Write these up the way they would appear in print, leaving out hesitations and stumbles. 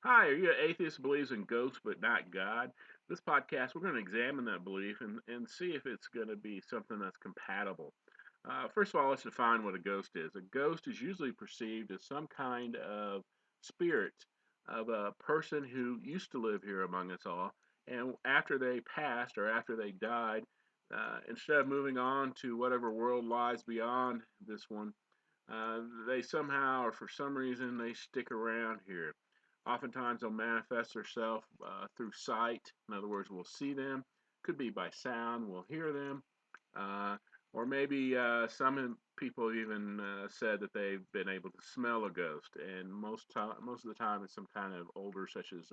Hi, are you an atheist who believes in ghosts but not God? This podcast, we're going to examine that belief and see if it's going to be something that's compatible. First of all, let's define what a ghost is. A ghost is usually perceived as some kind of spirit of a person who used to live here among us all, and after they passed or after they died, instead of moving on to whatever world lies beyond this one, they somehow or for some reason they stick around here. Oftentimes they'll manifest themselves through sight. In other words, we'll see them. Could be by sound. We'll hear them. Uh, or maybe some people even said that they've been able to smell a ghost, and most of the time it's some kind of odor, such as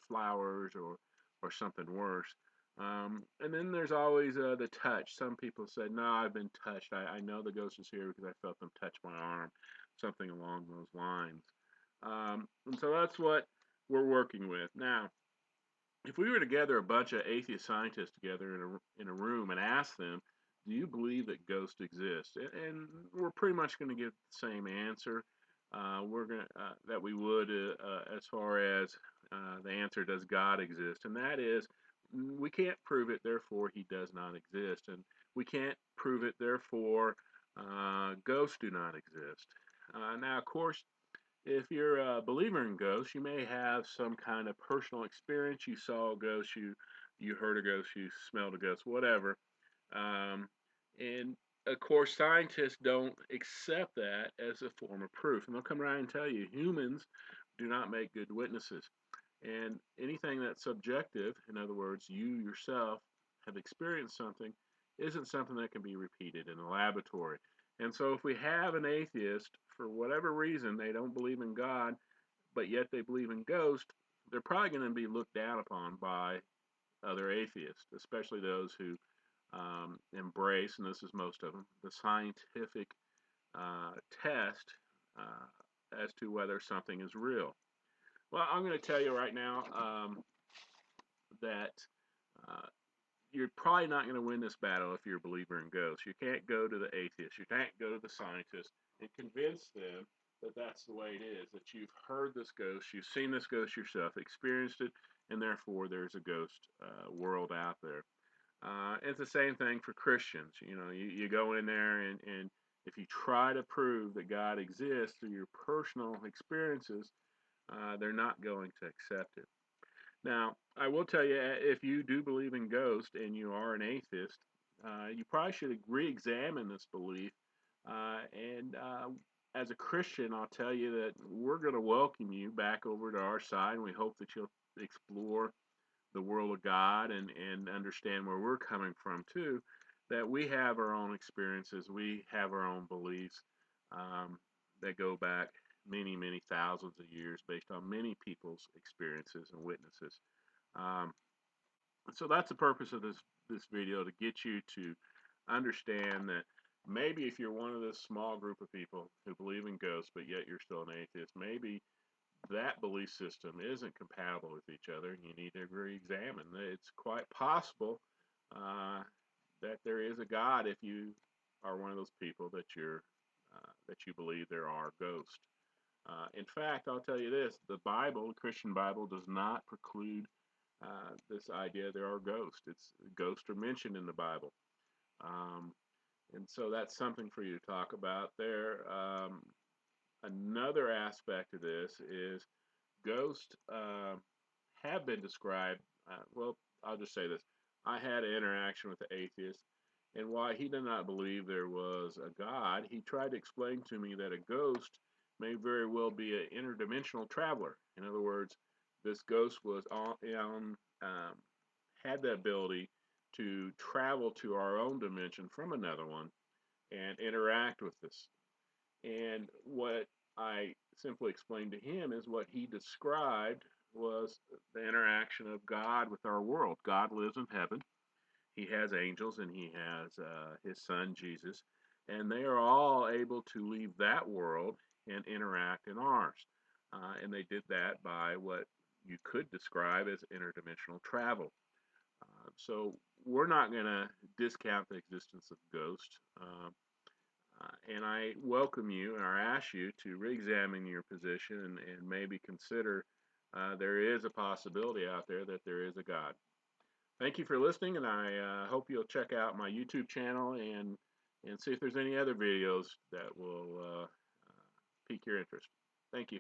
flowers or something worse. And then there's always the touch. Some people said, "No, I've been touched. I know the ghost is here because I felt them touch my arm," something along those lines. And so that's what we're working with now. If we were to gather a bunch of atheist scientists together in a room and ask them, "Do you believe that ghosts exist?" And we're pretty much going to give the same answer. We're going that we would as far as the answer, "Does God exist?" And that is, we can't prove it, therefore He does not exist, and we can't prove it, therefore ghosts do not exist. Now, of course, if you're a believer in ghosts, you may have some kind of personal experience. You saw a ghost, you heard a ghost, you smelled a ghost, whatever. Um, and of course, scientists don't accept that as a form of proof. And they'll come around and tell you humans do not make good witnesses. And anything that's subjective, in other words, you yourself have experienced something, isn't something that can be repeated in a laboratory. And so if we have an atheist, for whatever reason, they don't believe in God, but yet they believe in ghosts, they're probably going to be looked down upon by other atheists, especially those who embrace, and this is most of them, the scientific uh, test as to whether something is real. Well, I'm going to tell you right now that uh, you're probably not going to win this battle if you're a believer in ghosts. You can't go to the atheists, you can't go to the scientists and convince them that that's the way it is, that you've heard this ghost, you've seen this ghost yourself, experienced it, and therefore there's a ghost world out there. It's the same thing for Christians. You know, you go in there and if you try to prove that God exists through your personal experiences, they're not going to accept it. Now, I will tell you, if you do believe in ghosts and you are an atheist, you probably should re-examine this belief. And as a Christian, I'll tell you that we're going to welcome you back over to our side, and we hope that you'll explore the world of God and understand where we're coming from too. That we have our own experiences, we have our own beliefs um, that go back many, many thousands of years based on many people's experiences and witnesses. Um, so that's the purpose of this video, to get you to understand that maybe if you're one of this small group of people who believe in ghosts, but yet you're still an atheist, maybe that belief system isn't compatible with each other, and you need to re-examine. It's quite possible uh, that there is a God if you are one of those people that you believe there are ghosts. In fact, I'll tell you this: the Bible, the Christian Bible, does not preclude this idea there are ghosts. It's ghosts are mentioned in the Bible, um, and so that's something for you to talk about there. Another aspect of this is ghosts have been described. Well, I'll just say this: I had an interaction with the atheist, and while he did not believe there was a God, he tried to explain to me that a ghost may very well be an interdimensional traveler. In other words, this ghost was had the ability to travel to our own dimension from another one and interact with us. And what I simply explained to him is what he described was the interaction of God with our world. God lives in heaven. He has angels and he has his son Jesus, and they are all able to leave that world and interact in ours. And they did that by what you could describe as interdimensional travel. So we're not going to discount the existence of ghosts. And I welcome you, or ask you to re-examine your position and maybe consider there is a possibility out there that there is a God. Thank you for listening, and I hope you'll check out my YouTube channel and see if there's any other videos that will pique your interest. Thank you.